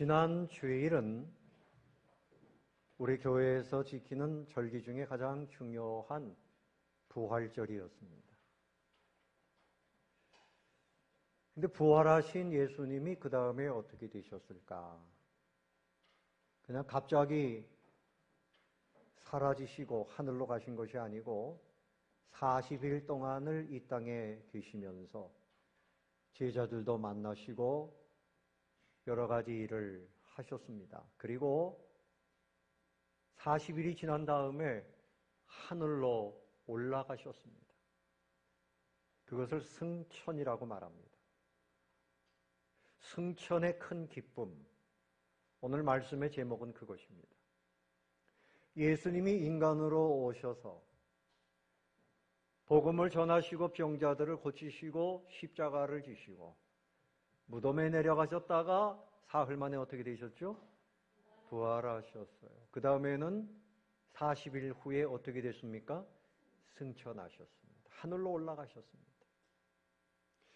지난 주일은 우리 교회에서 지키는 절기 중에 가장 중요한 부활절이었습니다. 근데 부활하신 예수님이 그 다음에 어떻게 되셨을까? 그냥 갑자기 사라지시고 하늘로 가신 것이 아니고 40일 동안을 이 땅에 계시면서 제자들도 만나시고 여러 가지 일을 하셨습니다. 그리고 40일이 지난 다음에 하늘로 올라가셨습니다. 그것을 승천이라고 말합니다. 승천의 큰 기쁨. 오늘 말씀의 제목은 그것입니다. 예수님이 인간으로 오셔서 복음을 전하시고 병자들을 고치시고 십자가를 지시고 무덤에 내려가셨다가 사흘 만에 어떻게 되셨죠? 부활하셨어요. 그 다음에는 40일 후에 어떻게 됐습니까? 승천하셨습니다. 하늘로 올라가셨습니다.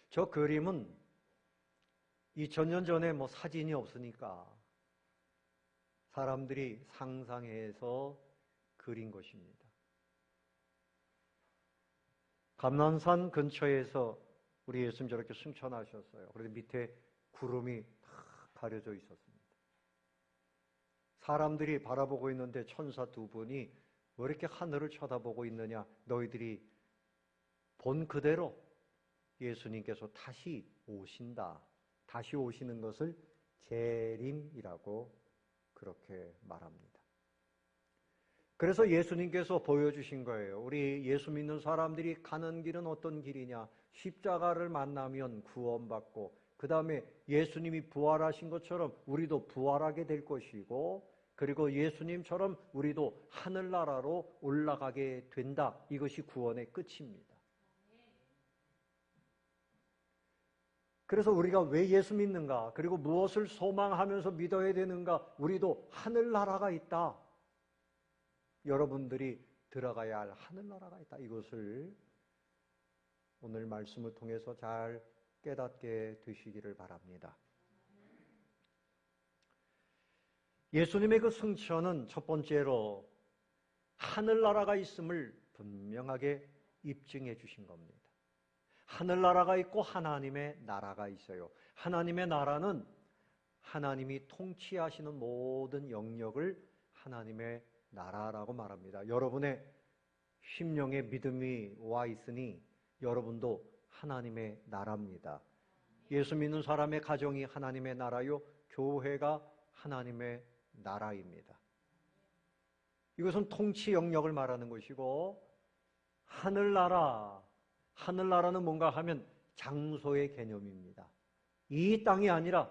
저 그림은 2000년 전에 사진이 없으니까 사람들이 상상해서 그린 것입니다. 감난산 근처에서 우리 예수님 저렇게 승천하셨어요. 그런데 밑에 구름이 다 가려져 있었습니다. 사람들이 바라보고 있는데 천사 두 분이 왜 이렇게 하늘을 쳐다보고 있느냐? 너희들이 본 그대로 예수님께서 다시 오신다. 다시 오시는 것을 재림이라고 그렇게 말합니다. 그래서 예수님께서 보여주신 거예요. 우리 예수 믿는 사람들이 가는 길은 어떤 길이냐? 십자가를 만나면 구원받고 그 다음에 예수님이 부활하신 것처럼 우리도 부활하게 될 것이고 그리고 예수님처럼 우리도 하늘나라로 올라가게 된다. 이것이 구원의 끝입니다. 그래서 우리가 왜 예수 믿는가? 그리고 무엇을 소망하면서 믿어야 되는가? 우리도 하늘나라가 있다. 여러분들이 들어가야 할 하늘나라가 있다. 이것을 오늘 말씀을 통해서 잘 깨닫게 되시기를 바랍니다. 예수님의 그 승천은 첫 번째로 하늘나라가 있음을 분명하게 입증해 주신 겁니다. 하늘나라가 있고 하나님의 나라가 있어요. 하나님의 나라는 하나님이 통치하시는 모든 영역을 하나님의 나라라고 말합니다. 여러분의 심령에 믿음이 와 있으니 여러분도 하나님의 나라입니다. 예수 믿는 사람의 가정이 하나님의 나라요, 교회가 하나님의 나라입니다. 이것은 통치 영역을 말하는 것이고 하늘나라는 뭔가 하면 장소의 개념입니다. 이 땅이 아니라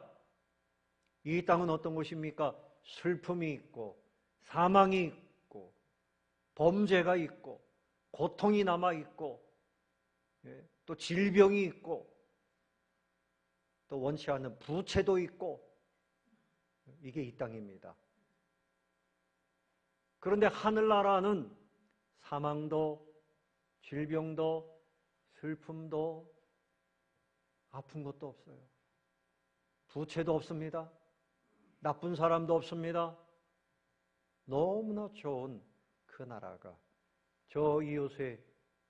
이 땅은 어떤 곳입니까? 슬픔이 있고 사망이 있고 범죄가 있고 고통이 남아있고 또 질병이 있고 또 원치 않는 부채도 있고 이게 이 땅입니다. 그런데 하늘나라는 사망도 질병도 슬픔도 아픈 것도 없어요. 부채도 없습니다. 나쁜 사람도 없습니다. 너무나 좋은 그 나라가 저 이웃에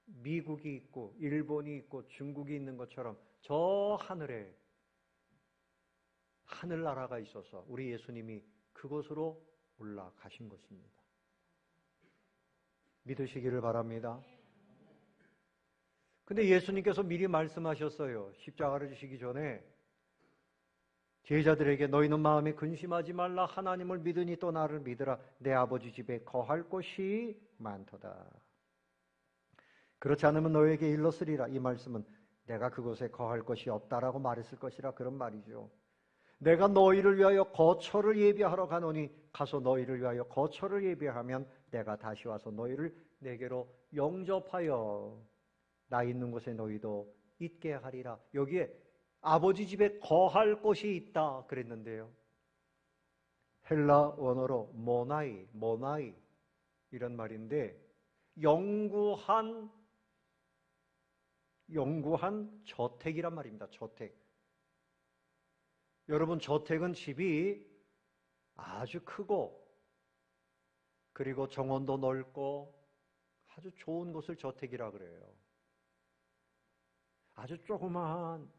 미국이 있고 일본이 있고 중국이 있는 것처럼 저 하늘에 하늘나라가 있어서 우리 예수님이 그곳으로 올라가신 것입니다. 믿으시기를 바랍니다. 근데 예수님께서 미리 말씀하셨어요. 십자가를 지시기 전에 제자들에게 너희는 마음에 근심하지 말라. 하나님을 믿으니 또 나를 믿으라. 내 아버지 집에 거할 곳이 많도다. 그렇지 않으면 너에게 일렀으리라. 이 말씀은 내가 그곳에 거할 것이 없다라고 말했을 것이라 그런 말이죠. 내가 너희를 위하여 거처를 예비하러 가노니 가서 너희를 위하여 거처를 예비하면 내가 다시 와서 너희를 내게로 영접하여 나 있는 곳에 너희도 있게 하리라. 여기에 아버지 집에 거할 곳이 있다 그랬는데요. 헬라 원어로 모나이 이런 말인데 영구한 저택이란 말입니다. 저택. 여러분 저택은 집이 아주 크고 그리고 정원도 넓고 아주 좋은 곳을 저택이라 그래요. 아주 조그마한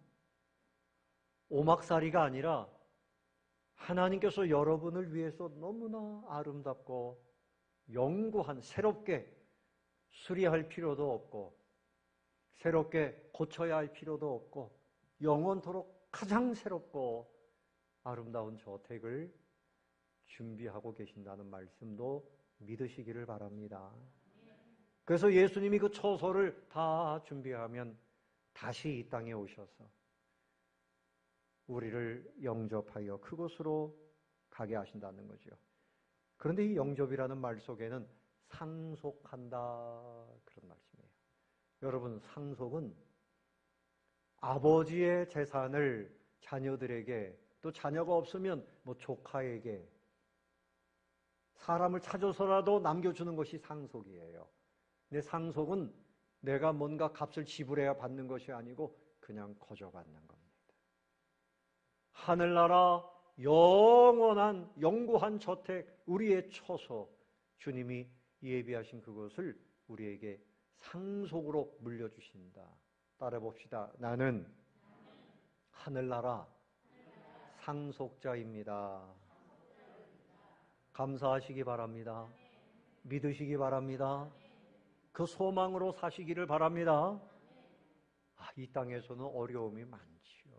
오막살이가 아니라 하나님께서 여러분을 위해서 너무나 아름답고 영구한, 새롭게 수리할 필요도 없고 새롭게 고쳐야 할 필요도 없고 영원토록 가장 새롭고 아름다운 저택을 준비하고 계신다는 말씀도 믿으시기를 바랍니다. 그래서 예수님이 그 처소를 다 준비하면 다시 이 땅에 오셔서 우리를 영접하여 그곳으로 가게 하신다는 거죠. 그런데 이 영접이라는 말 속에는 상속한다 그런 말씀이에요. 여러분, 상속은 아버지의 재산을 자녀들에게, 또 자녀가 없으면 뭐 조카에게 사람을 찾아서라도 남겨주는 것이 상속이에요. 근데 상속은 내가 뭔가 값을 지불해야 받는 것이 아니고 그냥 거저 받는 겁니다. 하늘나라 영원한 영구한 저택, 우리의 처소, 주님이 예비하신 그것을 우리에게 상속으로 물려주신다. 따라 봅시다. 나는 하늘나라 상속자입니다. 감사하시기 바랍니다. 믿으시기 바랍니다. 그 소망으로 사시기를 바랍니다. 이 땅에서는 어려움이 많지요.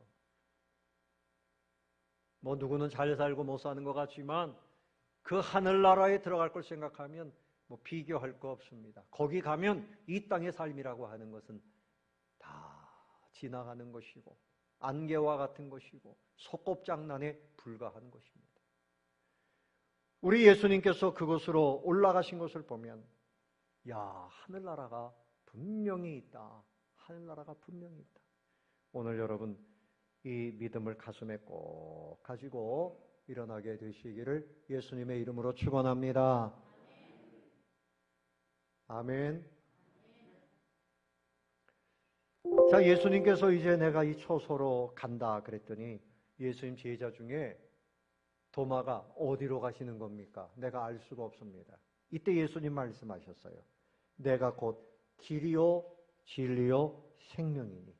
뭐 누구는 잘 살고 못 사는 것 같지만 그 하늘나라에 들어갈 걸 생각하면 뭐 비교할 거 없습니다. 거기 가면 이 땅의 삶이라고 하는 것은 다 지나가는 것이고 안개와 같은 것이고 소꿉장난에 불과한 것입니다. 우리 예수님께서 그곳으로 올라가신 것을 보면 하늘나라가 분명히 있다. 하늘나라가 분명히 있다. 오늘 여러분 이 믿음을 가슴에 꼭 가지고 일어나게 되시기를 예수님의 이름으로 축원합니다. 아멘. 자, 예수님께서 이제 내가 이 처소로 간다 그랬더니 예수님 제자 중에 도마가 어디로 가시는 겁니까? 내가 알 수가 없습니다. 이때 예수님 말씀하셨어요. 내가 곧 길이요 진리요 생명이니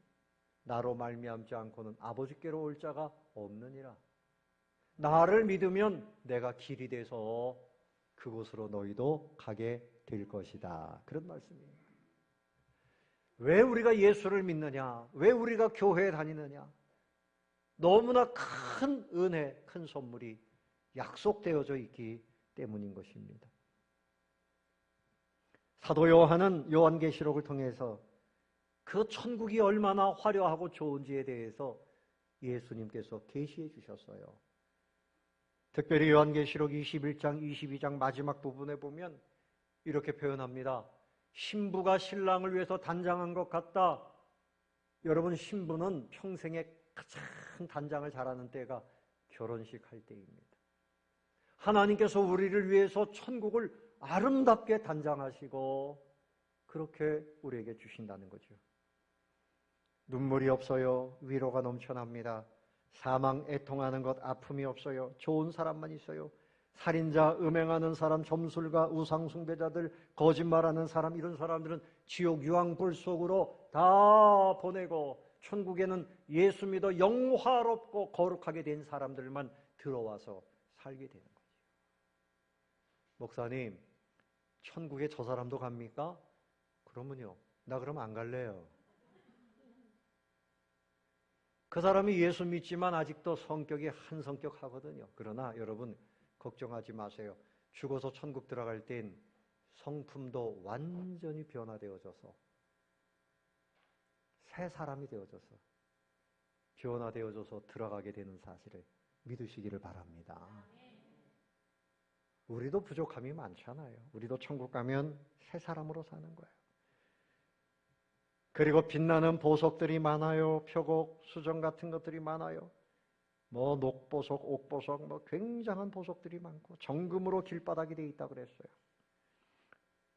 나로 말미암지 않고는 아버지께로 올 자가 없느니라. 나를 믿으면 내가 길이 돼서 그곳으로 너희도 가게 될 것이다. 그런 말씀입니다. 왜 우리가 예수를 믿느냐? 왜 우리가 교회에 다니느냐? 너무나 큰 은혜, 큰 선물이 약속되어져 있기 때문인 것입니다. 사도 요한은 요한계시록을 통해서 그 천국이 얼마나 화려하고 좋은지에 대해서 예수님께서 계시해 주셨어요. 특별히 요한계시록 21장, 22장 마지막 부분에 보면 이렇게 표현합니다. 신부가 신랑을 위해서 단장한 것 같다. 여러분, 신부는 평생에 가장 단장을 잘하는 때가 결혼식 할 때입니다. 하나님께서 우리를 위해서 천국을 아름답게 단장하시고 그렇게 우리에게 주신다는 거죠. 눈물이 없어요. 위로가 넘쳐납니다. 사망, 애통하는 것, 아픔이 없어요. 좋은 사람만 있어요. 살인자, 음행하는 사람, 점술가, 우상숭배자들, 거짓말하는 사람, 이런 사람들은 지옥 유황불 속으로 다 보내고 천국에는 예수 믿어 영화롭고 거룩하게 된 사람들만 들어와서 살게 되는 거죠. 목사님, 천국에 저 사람도 갑니까? 그러면요, 나 그럼 안 갈래요. 그 사람이 예수 믿지만 아직도 성격이 한 성격 하거든요. 그러나 여러분 걱정하지 마세요. 죽어서 천국 들어갈 땐 성품도 완전히 변화되어져서 새 사람이 되어져서 변화되어져서 들어가게 되는 사실을 믿으시기를 바랍니다. 우리도 부족함이 많잖아요. 우리도 천국 가면 새 사람으로 사는 거예요. 그리고 빛나는 보석들이 많아요. 표곡, 수정 같은 것들이 많아요. 뭐 녹보석, 옥보석, 뭐 굉장한 보석들이 많고 정금으로 길바닥이 되어 있다고 그랬어요.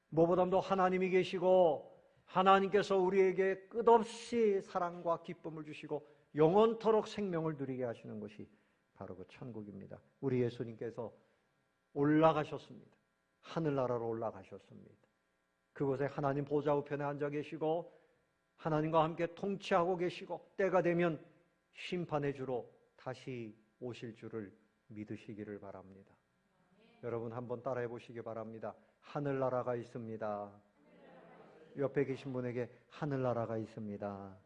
무엇보다도 하나님이 계시고 하나님께서 우리에게 끝없이 사랑과 기쁨을 주시고 영원토록 생명을 누리게 하시는 것이 바로 그 천국입니다. 우리 예수님께서 올라가셨습니다. 하늘나라로 올라가셨습니다. 그곳에 하나님 보좌 우편에 앉아 계시고 하나님과 함께 통치하고 계시고 때가 되면 심판의 주로 다시 오실 줄을 믿으시기를 바랍니다. 여러분 한번 따라해 보시기 바랍니다. 하늘나라가 있습니다. 옆에 계신 분에게 하늘나라가 있습니다.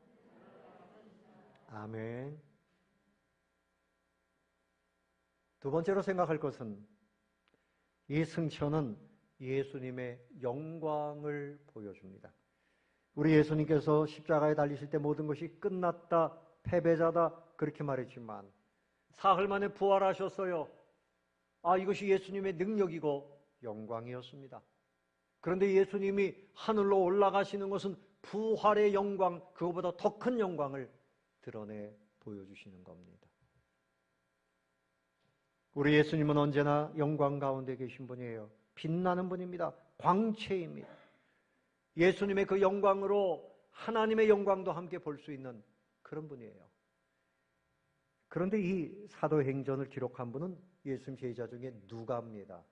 아멘. 두 번째로 생각할 것은 이 승천은 예수님의 영광을 보여줍니다. 우리 예수님께서 십자가에 달리실 때 모든 것이 끝났다, 패배자다 그렇게 말했지만 사흘 만에 부활하셨어요. 이것이 예수님의 능력이고 영광이었습니다. 그런데 예수님이 하늘로 올라가시는 것은 부활의 영광, 그것보다 더 큰 영광을 드러내 보여주시는 겁니다. 우리 예수님은 언제나 영광 가운데 계신 분이에요. 빛나는 분입니다. 광채입니다. 예수님의 그 영광으로 하나님의 영광도 함께 볼 수 있는 그런 분이에요. 그런데 이 사도행전을 기록한 분은 예수님 제자 중에 누가입니다.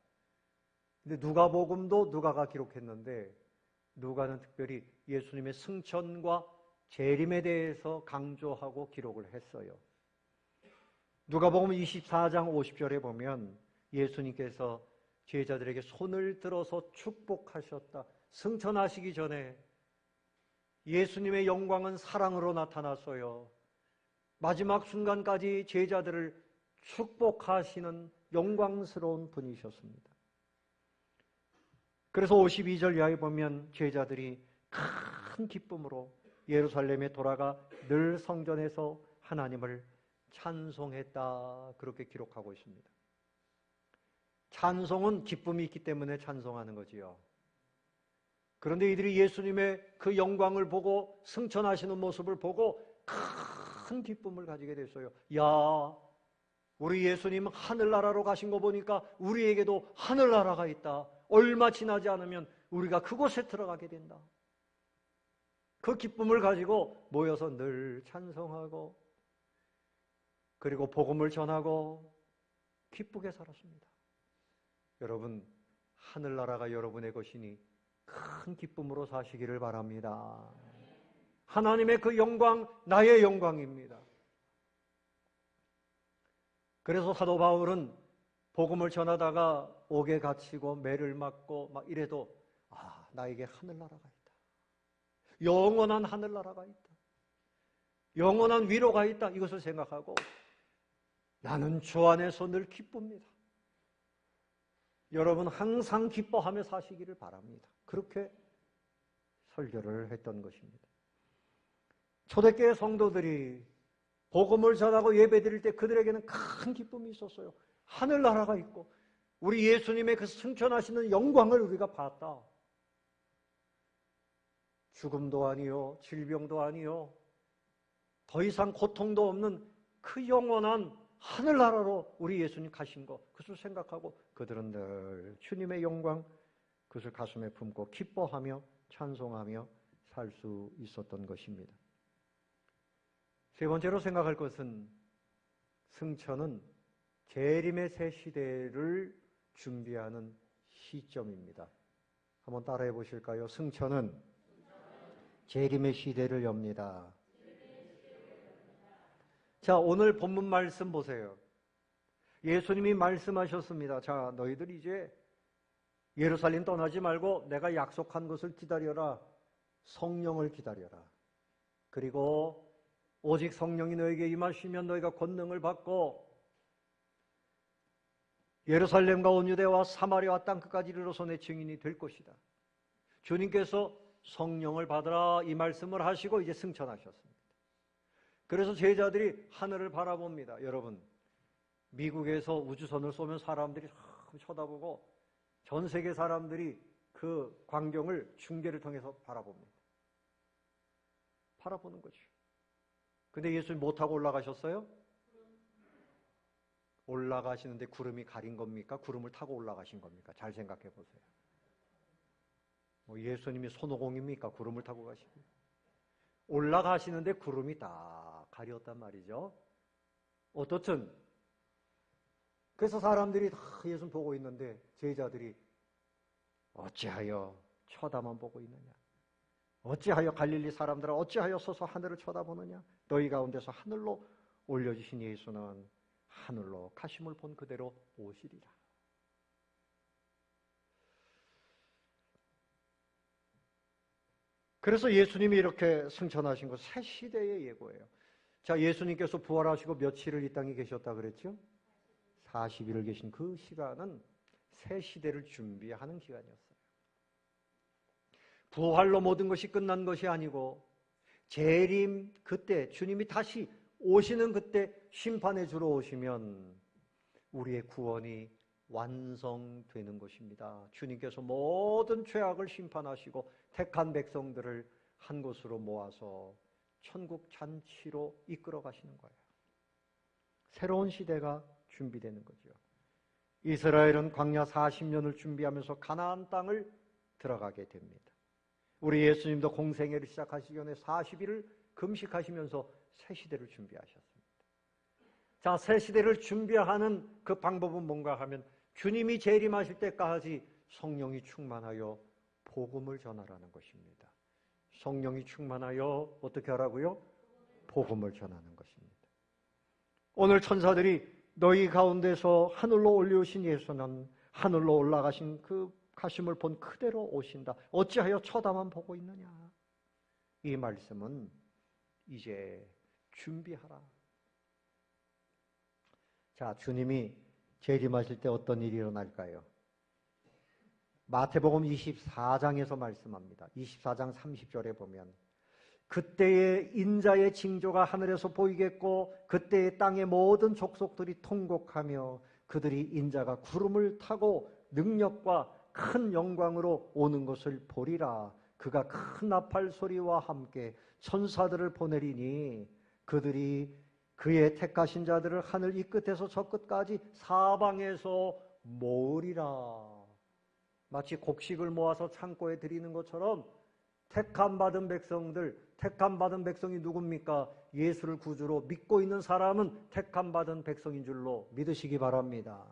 근데 누가복음도 누가가 기록했는데 누가는 특별히 예수님의 승천과 재림에 대해서 강조하고 기록을 했어요. 누가복음 24장 50절에 보면 예수님께서 제자들에게 손을 들어서 축복하셨다. 승천하시기 전에 예수님의 영광은 사랑으로 나타났어요. 마지막 순간까지 제자들을 축복하시는 영광스러운 분이셨습니다. 그래서 52절 이하에 보면 제자들이 큰 기쁨으로 예루살렘에 돌아가 늘 성전에서 하나님을 찬송했다. 그렇게 기록하고 있습니다. 찬송은 기쁨이 있기 때문에 찬송하는 거지요. 그런데 이들이 예수님의 그 영광을 보고 승천하시는 모습을 보고 큰 기쁨을 가지게 됐어요. 야, 우리 예수님 하늘나라로 가신 거 보니까 우리에게도 하늘나라가 있다. 얼마 지나지 않으면 우리가 그곳에 들어가게 된다. 그 기쁨을 가지고 모여서 늘 찬송하고 그리고 복음을 전하고 기쁘게 살았습니다. 여러분, 하늘나라가 여러분의 것이니 큰 기쁨으로 사시기를 바랍니다. 하나님의 그 영광, 나의 영광입니다. 그래서 사도 바울은 복음을 전하다가 옥에 갇히고 매를 맞고 막 이래도 나에게 하늘나라가 있다. 영원한 하늘나라가 있다. 영원한 위로가 있다. 이것을 생각하고 나는 주 안에서 늘 기쁩니다. 여러분 항상 기뻐하며 사시기를 바랍니다. 그렇게 설교를 했던 것입니다. 초대교회 성도들이 복음을 전하고 예배드릴 때 그들에게는 큰 기쁨이 있었어요. 하늘나라가 있고 우리 예수님의 그 승천하시는 영광을 우리가 봤다. 죽음도 아니요, 질병도 아니요, 더 이상 고통도 없는 그 영원한 하늘나라로 우리 예수님 가신 것, 그것을 생각하고 그들은 늘 주님의 영광, 그것을 가슴에 품고 기뻐하며 찬송하며 살 수 있었던 것입니다. 세 번째로 생각할 것은 승천은 재림의 새 시대를 준비하는 시점입니다. 한번 따라해 보실까요? 승천은 재림의 시대를 엽니다. 자, 오늘 본문 말씀 보세요. 예수님이 말씀하셨습니다. 자, 너희들 이제 예루살렘 떠나지 말고 내가 약속한 것을 기다려라. 성령을 기다려라. 그리고 오직 성령이 너에게 임하시면 너희가 권능을 받고 예루살렘과 온 유대와 사마리아와 땅끝까지 이르러서 내 증인이 될 것이다. 주님께서 성령을 받으라 이 말씀을 하시고 이제 승천하셨습니다. 그래서 제자들이 하늘을 바라봅니다. 여러분, 미국에서 우주선을 쏘면 사람들이 쳐다보고 전 세계 사람들이 그 광경을 중계를 통해서 바라봅니다. 바라보는 거죠. 근데 예수님 못 타고 올라가셨어요? 올라가시는데 구름이 가린 겁니까? 구름을 타고 올라가신 겁니까? 잘 생각해 보세요. 예수님이 손오공입니까? 구름을 타고 가시고. 올라가시는데 구름이 다 가렸단 말이죠. 어떻든 그래서 사람들이 다 예수 보고 있는데 제자들이 어찌하여 쳐다만 보고 있느냐? 어찌하여 갈릴리 사람들아 어찌하여 서서 하늘을 쳐다보느냐? 너희 가운데서 하늘로 올려주신 예수는 하늘로 가심을 본 그대로 오시리라. 그래서 예수님이 이렇게 승천하신 것 새 시대의 예고예요. 자, 예수님께서 부활하시고 며칠을 이 땅에 계셨다 그랬죠? 40일을 계신 그 시간은 새 시대를 준비하는 기간이었어요. 부활로 모든 것이 끝난 것이 아니고 재림 그때 주님이 다시 오시는 그때 심판에 주러 오시면 우리의 구원이 완성되는 것입니다. 주님께서 모든 죄악을 심판하시고 택한 백성들을 한 곳으로 모아서 천국 잔치로 이끌어 가시는 거예요. 새로운 시대가 준비되는 거죠. 이스라엘은 광야 40년을 준비하면서 가나안 땅을 들어가게 됩니다. 우리 예수님도 공생애를 시작하시기 전에 40일을 금식하시면서 새 시대를 준비하셨습니다. 자, 새 시대를 준비하는 그 방법은 뭔가 하면 주님이 재림하실 때까지 성령이 충만하여 복음을 전하라는 것입니다. 성령이 충만하여 어떻게 하라고요? 복음을 전하는 것입니다. 오늘 천사들이 너희 가운데서 하늘로 올려오신 예수는 하늘로 올라가신 그 가심을 본 그대로 오신다. 어찌하여 쳐다만 보고 있느냐? 이 말씀은 이제 준비하라. 자, 주님이 재림하실 때 어떤 일이 일어날까요? 마태복음 24장에서 말씀합니다. 24장 30절에 보면 그때의 인자의 징조가 하늘에서 보이겠고 그때의 땅의 모든 족속들이 통곡하며 그들이 인자가 구름을 타고 능력과 큰 영광으로 오는 것을 보리라. 그가 큰 나팔 소리와 함께 천사들을 보내리니 그들이 그의 택하신 자들을 하늘 이 끝에서 저 끝까지 사방에서 모으리라. 마치 곡식을 모아서 창고에 드리는 것처럼 택함 받은 백성이 누굽니까? 예수를 구주로 믿고 있는 사람은 택함 받은 백성인 줄로 믿으시기 바랍니다.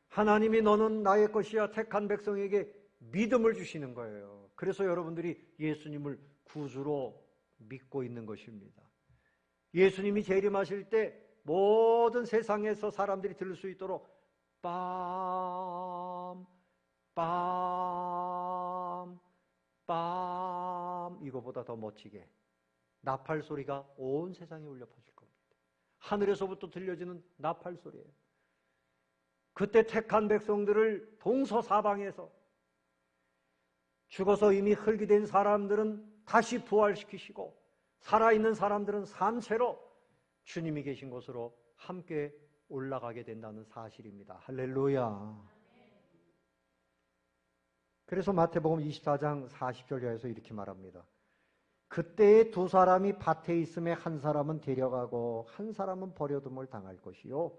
하나님이 너는 나의 것이야 택한 백성에게 믿음을 주시는 거예요. 그래서 여러분들이 예수님을 구주로 믿고 있는 것입니다. 예수님이 재림하실 때 모든 세상에서 사람들이 들을 수 있도록 빰, 빰, 빰 이거보다 더 멋지게 나팔 소리가 온 세상에 울려 퍼질 겁니다. 하늘에서부터 들려지는 나팔 소리예요. 그때 택한 백성들을 동서사방에서 죽어서 이미 흙이 된 사람들은 다시 부활시키시고 살아있는 사람들은 산채로 주님이 계신 곳으로 함께 올라가게 된다는 사실입니다. 할렐루야. 그래서 마태복음 24장 40절에서 이렇게 말합니다. 그때에 두 사람이 밭에 있음에 한 사람은 데려가고 한 사람은 버려둠을 당할 것이요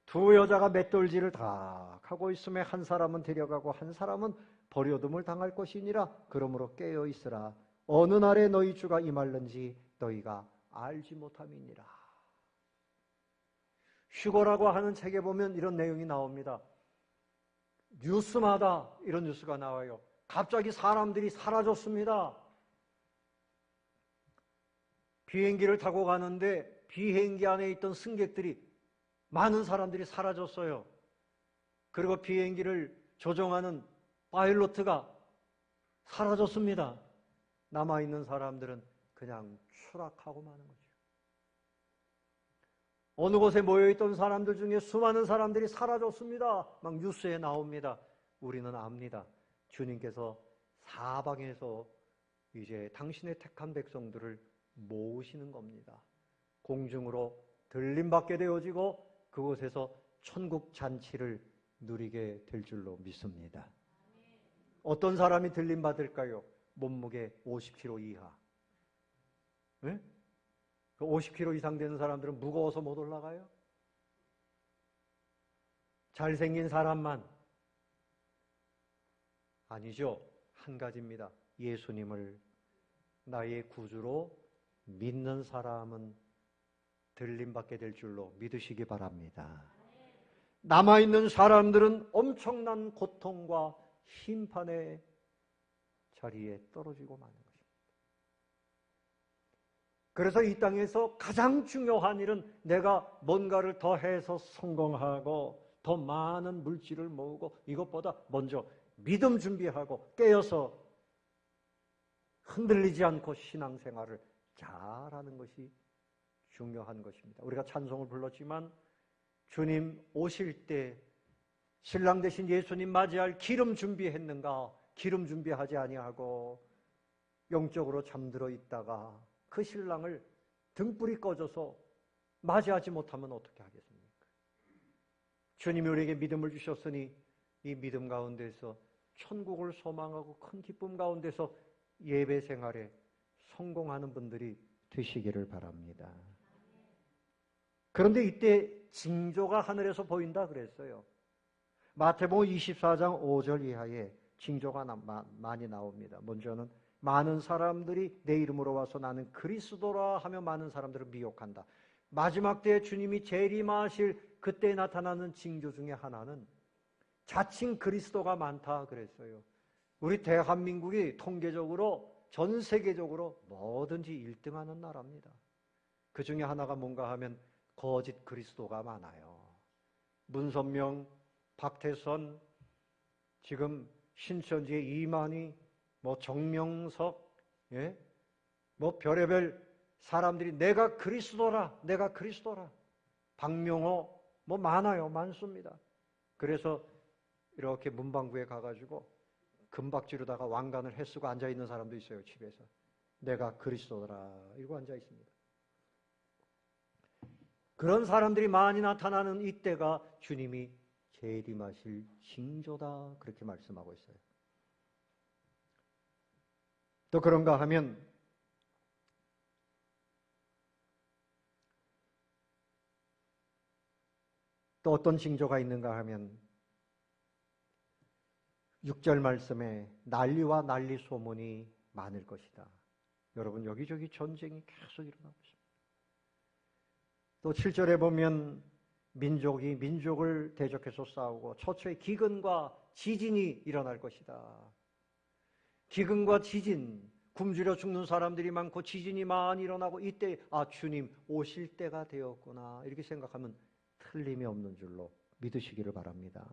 두 여자가 맷돌질을 다 하고 있음에 한 사람은 데려가고 한 사람은 버려둠을 당할 것이니라. 그러므로 깨어 있으라. 어느 날에 너희 주가 임할는지 너희가 알지 못함이니라. 휴거라고 하는 책에 보면 이런 내용이 나옵니다. 뉴스마다 이런 뉴스가 나와요. 갑자기 사람들이 사라졌습니다. 비행기를 타고 가는데 비행기 안에 있던 승객들이 많은 사람들이 사라졌어요. 그리고 비행기를 조종하는 파일로트가 사라졌습니다. 남아있는 사람들은 그냥 추락하고 마는 거죠. 어느 곳에 모여있던 사람들 중에 수많은 사람들이 사라졌습니다. 막 뉴스에 나옵니다. 우리는 압니다. 주님께서 사방에서 이제 당신의 택한 백성들을 모으시는 겁니다. 공중으로 들림받게 되어지고 그곳에서 천국 잔치를 누리게 될 줄로 믿습니다. 어떤 사람이 들림받을까요? 몸무게 50kg 이하. 네? 그 50kg 이상 되는 사람들은 무거워서 못 올라가요? 잘생긴 사람만? 아니죠. 한 가지입니다. 예수님을 나의 구주로 믿는 사람은 들림받게 될 줄로 믿으시기 바랍니다. 남아있는 사람들은 엄청난 고통과 심판의 자리에 떨어지고 마는 것입니다. 그래서 이 땅에서 가장 중요한 일은 내가 뭔가를 더 해서 성공하고 더 많은 물질을 모으고 이것보다 먼저 믿음 준비하고 깨어서 흔들리지 않고 신앙생활을 잘하는 것이 중요한 것입니다. 우리가 찬송을 불렀지만 주님 오실 때 신랑 대신 예수님 맞이할 기름 준비했는가? 기름 준비하지 아니하고 영적으로 잠들어 있다가 그 신랑을 등불이 꺼져서 맞이하지 못하면 어떻게 하겠습니까? 주님이 우리에게 믿음을 주셨으니 이 믿음 가운데서 천국을 소망하고 큰 기쁨 가운데서 예배 생활에 성공하는 분들이 되시기를 바랍니다. 그런데 이때 징조가 하늘에서 보인다 그랬어요. 마태복음 24장 5절 이하에 징조가 많이 나옵니다. 먼저는 많은 사람들이 내 이름으로 와서 나는 그리스도라 하며 많은 사람들을 미혹한다. 마지막 때에 주님이 재림하실 그때 나타나는 징조 중에 하나는 자칭 그리스도가 많다 그랬어요. 우리 대한민국이 통계적으로 전 세계적으로 뭐든지 1등하는 나라입니다. 그 중에 하나가 뭔가 하면 거짓 그리스도가 많아요. 문선명, 박태선, 지금 신천지의 이만희, 정명석, 별의별 사람들이 내가 그리스도라, 내가 그리스도라. 박명호, 많아요, 많습니다. 그래서 이렇게 문방구에 가가지고 금박지로다가 왕관을 해쓰고 앉아있는 사람도 있어요, 집에서. 내가 그리스도라, 이러고 앉아있습니다. 그런 사람들이 많이 나타나는 이때가 주님이 재림하실 징조다, 그렇게 말씀하고 있어요. 또 그런가 하면 또 어떤 징조가 있는가 하면 6절 말씀에 난리와 난리 소문이 많을 것이다. 여러분 여기저기 전쟁이 계속 일어나고 있습니다. 또 7절에 보면 민족이 민족을 대적해서 싸우고 처처에 기근과 지진이 일어날 것이다. 기근과 지진, 굶주려 죽는 사람들이 많고 지진이 많이 일어나고 이때 주님 오실 때가 되었구나 이렇게 생각하면 틀림이 없는 줄로 믿으시기를 바랍니다.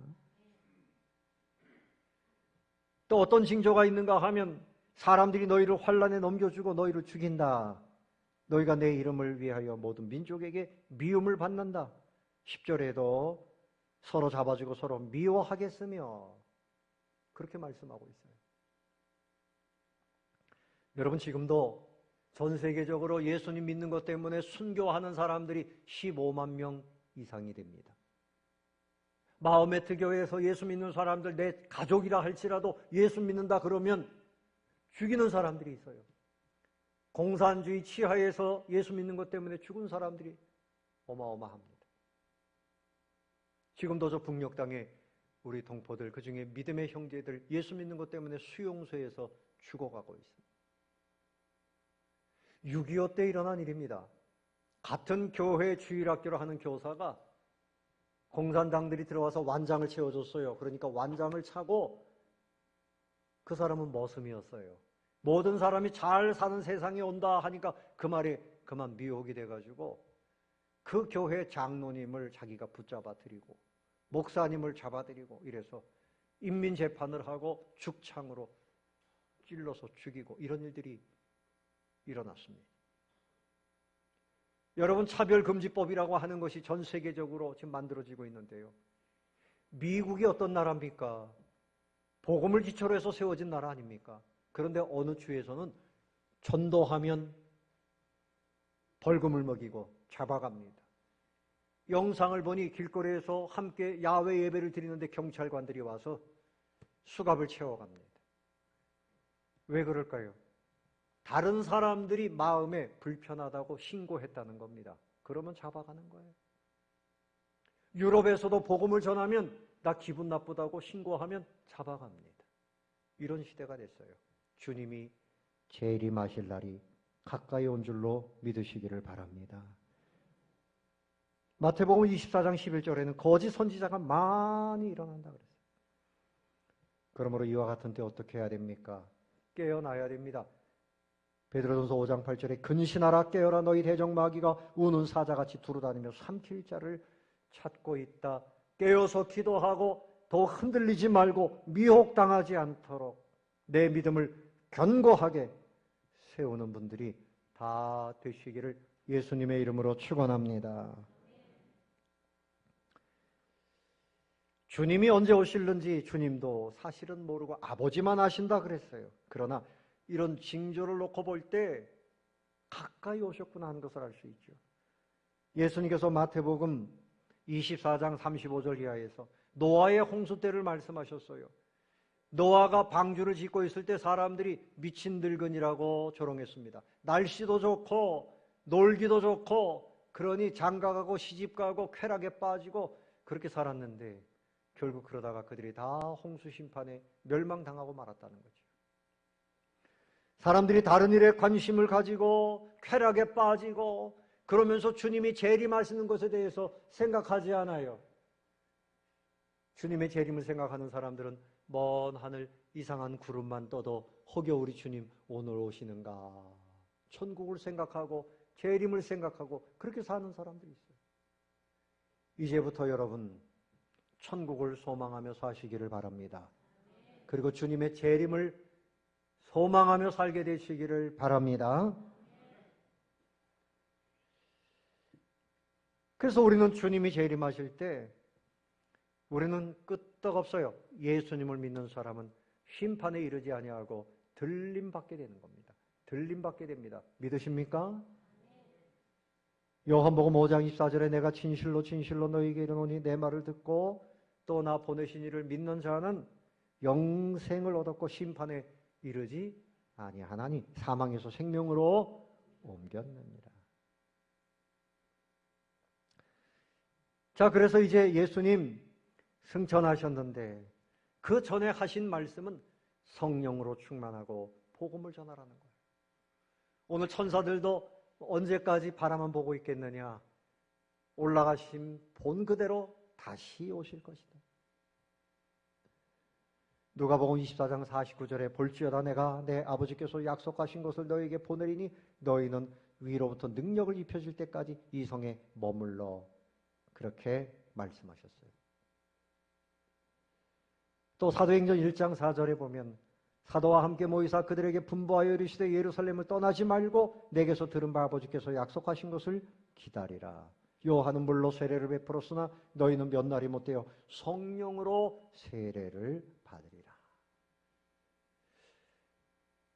또 어떤 징조가 있는가 하면 사람들이 너희를 환난에 넘겨주고 너희를 죽인다. 너희가 내 이름을 위하여 모든 민족에게 미움을 받는다. 10절에도 서로 잡아주고 서로 미워하겠으며 그렇게 말씀하고 있어요. 여러분 지금도 전 세계적으로 예수님 믿는 것 때문에 순교하는 사람들이 15만 명 이상이 됩니다. 마호메트 교회에서 예수 믿는 사람들 내 가족이라 할지라도 예수 믿는다 그러면 죽이는 사람들이 있어요. 공산주의 치하에서 예수 믿는 것 때문에 죽은 사람들이 어마어마합니다. 지금도 저 북녘 땅에 우리 동포들 그중에 믿음의 형제들 예수 믿는 것 때문에 수용소에서 죽어가고 있습니다. 6.25 때 일어난 일입니다. 같은 교회 주일학교를 하는 교사가 공산당들이 들어와서 완장을 채워줬어요. 그러니까 완장을 차고 그 사람은 머슴이었어요. 모든 사람이 잘 사는 세상이 온다 하니까 그 말에 그만 미혹이 돼가지고 그 교회 장로님을 자기가 붙잡아들이고 목사님을 잡아들이고 이래서 인민재판을 하고 죽창으로 찔러서 죽이고 이런 일들이 일어났습니다. 여러분 차별금지법이라고 하는 것이 전 세계적으로 지금 만들어지고 있는데요. 미국이 어떤 나라입니까? 복음을 기초로 해서 세워진 나라 아닙니까? 그런데 어느 주에서는 전도하면 벌금을 먹이고 잡아갑니다. 영상을 보니 길거리에서 함께 야외 예배를 드리는데 경찰관들이 와서 수갑을 채워갑니다. 왜 그럴까요? 다른 사람들이 마음에 불편하다고 신고했다는 겁니다. 그러면 잡아가는 거예요. 유럽에서도 복음을 전하면 나 기분 나쁘다고 신고하면 잡아갑니다. 이런 시대가 됐어요. 주님이 재림하실 날이 가까이 온 줄로 믿으시기를 바랍니다. 마태복음 24장 11절에는 거짓 선지자가 많이 일어난다 그랬어요. 그러므로 이와 같은 때 어떻게 해야 됩니까? 깨어나야 됩니다. 베드로전서 5장 8절에 근신하라 깨어라 너희 대적 마귀가 우는 사자같이 두루다니며 삼킬 자를 찾고 있다. 깨어서 기도하고 더 흔들리지 말고 미혹당하지 않도록 내 믿음을 견고하게 세우는 분들이 다 되시기를 예수님의 이름으로 축원합니다. 주님이 언제 오실는지 주님도 사실은 모르고 아버지만 아신다 그랬어요. 그러나 이런 징조를 놓고 볼 때 가까이 오셨구나 하는 것을 알 수 있죠. 예수님께서 마태복음 24장 35절 이하에서 노아의 홍수 때를 말씀하셨어요. 노아가 방주를 짓고 있을 때 사람들이 미친 늙은이라고 조롱했습니다. 날씨도 좋고 놀기도 좋고 그러니 장가가고 시집가고 쾌락에 빠지고 그렇게 살았는데 결국 그러다가 그들이 다 홍수 심판에 멸망당하고 말았다는 거죠. 사람들이 다른 일에 관심을 가지고 쾌락에 빠지고 그러면서 주님이 재림하시는 것에 대해서 생각하지 않아요. 주님의 재림을 생각하는 사람들은 먼 하늘 이상한 구름만 떠도 혹여 우리 주님 오늘 오시는가, 천국을 생각하고 재림을 생각하고 그렇게 사는 사람들이 있어요. 이제부터 여러분 천국을 소망하며 사시기를 바랍니다. 그리고 주님의 재림을 소망하며 살게 되시기를 바랍니다. 그래서 우리는 주님이 재림하실 때 우리는 끄떡없어요. 예수님을 믿는 사람은 심판에 이르지 아니하고 들림받게 되는 겁니다. 들림받게 됩니다. 믿으십니까? 요한복음 5장 24절에 내가 진실로 진실로 너희에게 이르노니 내 말을 듣고 또 나 보내신 이를 믿는 자는 영생을 얻었고 심판에 이르지 아니하나니 사망에서 생명으로 옮겼느니라. 자, 그래서 이제 예수님 승천하셨는데 그 전에 하신 말씀은 성령으로 충만하고 복음을 전하라는 거예요. 오늘 천사들도 언제까지 바라만 보고 있겠느냐? 올라가신 본 그대로 다시 오실 것이다. 누가복음 24장 49절에 볼지어다 내가 내 아버지께서 약속하신 것을 너희에게 보내리니 너희는 위로부터 능력을 입혀질 때까지 이 성에 머물러. 그렇게 말씀하셨어요. 또 사도행전 1장 4절에 보면 사도와 함께 모이사 그들에게 분부하여 이르시되 예루살렘을 떠나지 말고 내게서 들은 바 아버지께서 약속하신 것을 기다리라. 요한은 물로 세례를 베풀었으나 너희는 몇 날이 못되어 성령으로 세례를 받으리라.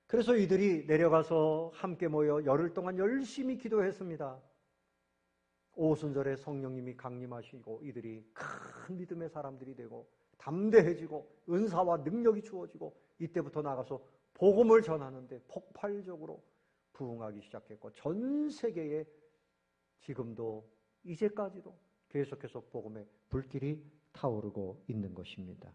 그래서 이들이 내려가서 함께 모여 열흘 동안 열심히 기도했습니다. 오순절에 성령님이 강림하시고 이들이 큰 믿음의 사람들이 되고 담대해지고 은사와 능력이 주어지고 이때부터 나가서 복음을 전하는데 폭발적으로 부흥하기 시작했고 전 세계에 지금도 이제까지도 계속해서 복음의 불길이 타오르고 있는 것입니다.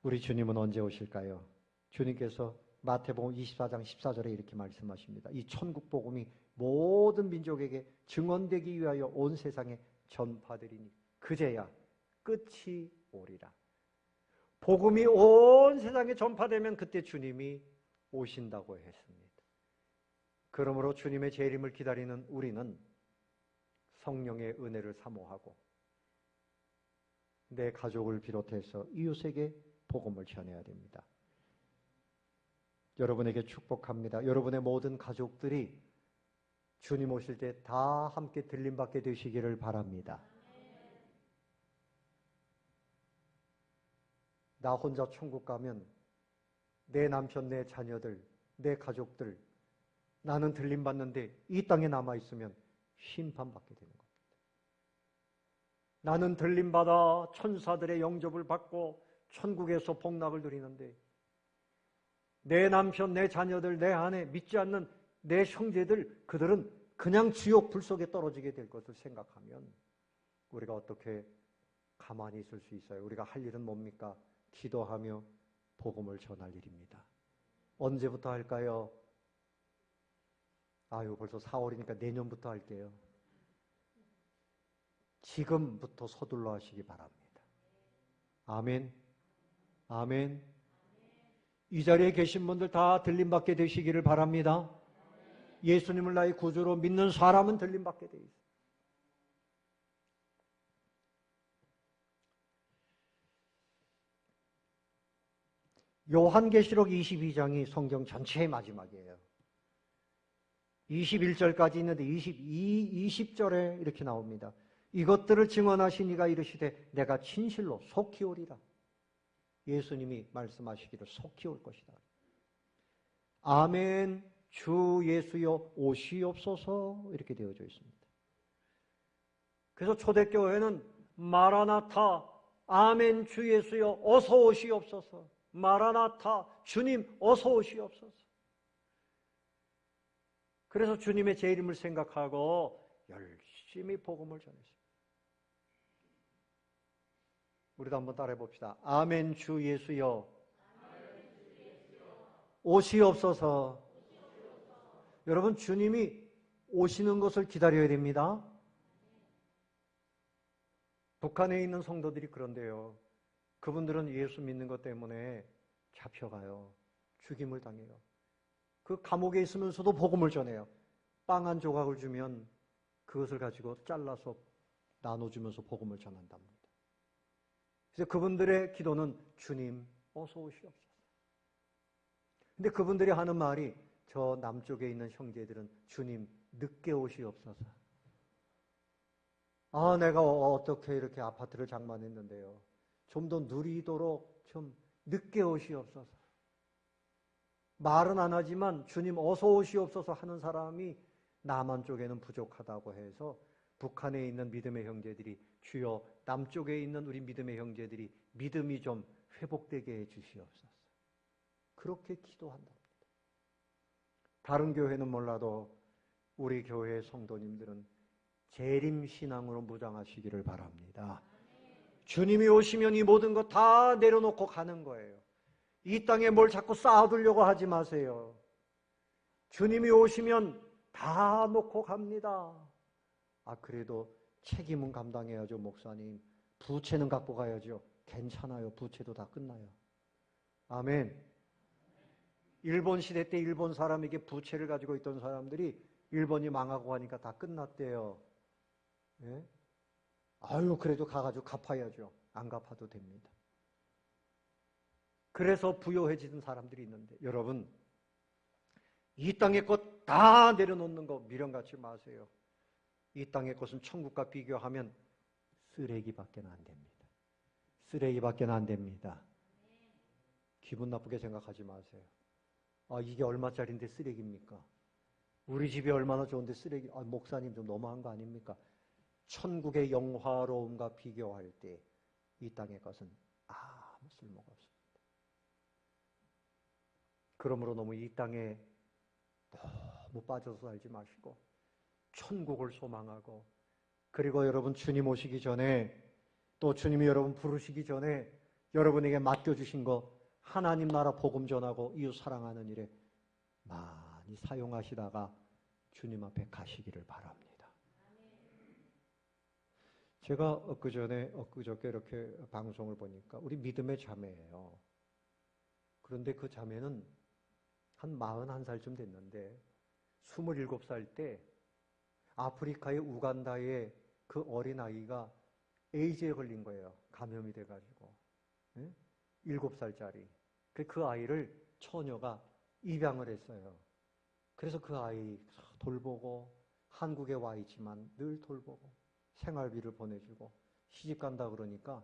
우리 주님은 언제 오실까요? 주님께서 마태복음 24장 14절에 이렇게 말씀하십니다. 이 천국 복음이 모든 민족에게 증언되기 위하여 온 세상에 전파되리니 그제야 끝이 오리라. 복음이 온 세상에 전파되면 그때 주님이 오신다고 했습니다. 그러므로 주님의 재림을 기다리는 우리는 성령의 은혜를 사모하고 내 가족을 비롯해서 이웃에게 복음을 전해야 됩니다. 여러분에게 축복합니다. 여러분의 모든 가족들이 주님 오실 때 다 함께 들림받게 되시기를 바랍니다. 나 혼자 천국 가면 내 남편, 내 자녀들, 내 가족들 나는 들림받는데 이 땅에 남아있으면 심판받게 되는 겁니다. 나는 들림받아 천사들의 영접을 받고 천국에서 복락을 누리는데 내 남편, 내 자녀들, 내 아내, 믿지 않는 내 형제들 그들은 그냥 지옥 불 속에 떨어지게 될 것을 생각하면 우리가 어떻게 가만히 있을 수 있어요? 우리가 할 일은 뭡니까? 기도하며 복음을 전할 일입니다. 언제부터 할까요? 아유, 벌써 4월이니까 내년부터 할게요. 지금부터 서둘러 하시기 바랍니다. 아멘. 아멘. 이 자리에 계신 분들 다 들림받게 되시기를 바랍니다. 예수님을 나의 구주로 믿는 사람은 들림받게 되어 있습니다. 요한계시록 22장이 성경 전체의 마지막이에요. 21절까지 있는데 20절에 이렇게 나옵니다. 이것들을 증언하신 이가 이르시되 내가 진실로 속히 오리라. 예수님이 말씀하시기를 속히 올 것이다. 아멘 주 예수여 오시옵소서 이렇게 되어져 있습니다. 그래서 초대교회는 마라나타 아멘 주 예수여 어서 오시옵소서 마라나타 주님 어서 오시옵소서. 그래서 주님의 제 이름을 생각하고 열심히 복음을 전했습니다. 우리도 한번 따라해 봅시다. 아멘 주 예수여 오시옵소서. 여러분 주님이 오시는 것을 기다려야 됩니다. 북한에 있는 성도들이 그런데요. 그분들은 예수 믿는 것 때문에 잡혀가요. 죽임을 당해요. 그 감옥에 있으면서도 복음을 전해요. 빵 한 조각을 주면 그것을 가지고 잘라서 나눠주면서 복음을 전한답니다. 그래서 그분들의 기도는 주님 어서 오시옵소서. 근데 그분들이 하는 말이 저 남쪽에 있는 형제들은 주님 늦게 오시옵소서. 아, 내가 어떻게 이렇게 아파트를 장만했는데요. 좀 더 누리도록 좀 늦게 오시옵소서. 말은 안 하지만 주님 어서 오시옵소서 하는 사람이 남한 쪽에는 부족하다고 해서 북한에 있는 믿음의 형제들이 주여 남쪽에 있는 우리 믿음의 형제들이 믿음이 좀 회복되게 해주시옵소서. 그렇게 기도한답니다. 다른 교회는 몰라도 우리 교회의 성도님들은 재림신앙으로 무장하시기를 바랍니다. 주님이 오시면 이 모든 거 다 내려놓고 가는 거예요. 이 땅에 뭘 자꾸 쌓아두려고 하지 마세요. 주님이 오시면 다 놓고 갑니다. 아, 그래도 책임은 감당해야죠, 목사님. 부채는 갖고 가야죠. 괜찮아요. 부채도 다 끝나요. 아멘. 일본 시대 때 일본 사람에게 부채를 가지고 있던 사람들이 일본이 망하고 하니까 다 끝났대요. 예? 아유, 그래도 가가지고 갚아야죠. 안 갚아도 됩니다. 그래서 부요해지는 사람들이 있는데 여러분 이 땅의 것 다 내려놓는 거 미련 갖지 마세요. 이 땅의 것은 천국과 비교하면 쓰레기밖에 안 됩니다. 쓰레기밖에 안 됩니다. 기분 나쁘게 생각하지 마세요. 아, 이게 얼마짜리인데 쓰레기입니까? 우리 집이 얼마나 좋은데 쓰레기, 아, 목사님 좀 너무한 거 아닙니까? 천국의 영화로움과 비교할 때 이 땅의 것은 아무 쓸모가 없습니다. 그러므로 너무 이 땅에 너무 빠져서 살지 마시고 천국을 소망하고 그리고 여러분 주님 오시기 전에 또 주님이 여러분 부르시기 전에 여러분에게 맡겨주신 거 하나님 나라 복음 전하고 이웃 사랑하는 일에 많이 사용하시다가 주님 앞에 가시기를 바랍니다. 제가 엊그저께 이렇게 방송을 보니까 우리 믿음의 자매예요. 그런데 그 자매는 한 41살쯤 됐는데 27살 때 아프리카의 우간다의 그 어린아이가 에이즈에 걸린 거예요. 감염이 돼가지고. 7살짜리. 그 아이를 처녀가 입양을 했어요. 그래서 그 아이 돌보고 한국에 와 있지만 늘 돌보고 생활비를 보내주고 시집 간다 그러니까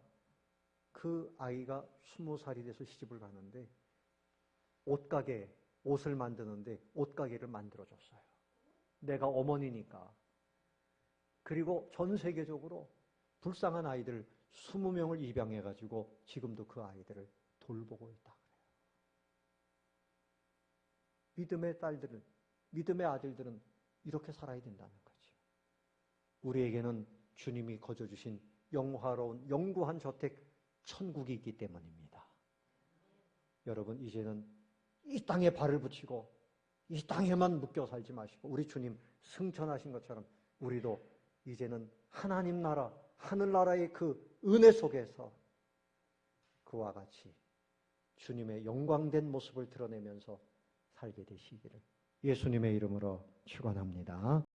그 아이가 20살이 돼서 시집을 가는데 옷가게, 옷을 만드는데 옷가게를 만들어줬어요. 내가 어머니니까. 그리고 전 세계적으로 불쌍한 아이들 20명을 입양해가지고 지금도 그 아이들을 돌보고 있다 그래요. 믿음의 딸들은, 믿음의 아들들은 이렇게 살아야 된다는 거죠. 우리에게는 주님이 거저주신 영화로운 영구한 저택 천국이 있기 때문입니다. 여러분 이제는 이 땅에 발을 붙이고 이 땅에만 묶여 살지 마시고 우리 주님 승천하신 것처럼 우리도 이제는 하나님 나라 하늘나라의 그 은혜 속에서 그와 같이 주님의 영광된 모습을 드러내면서 살게 되시기를 예수님의 이름으로 축원합니다.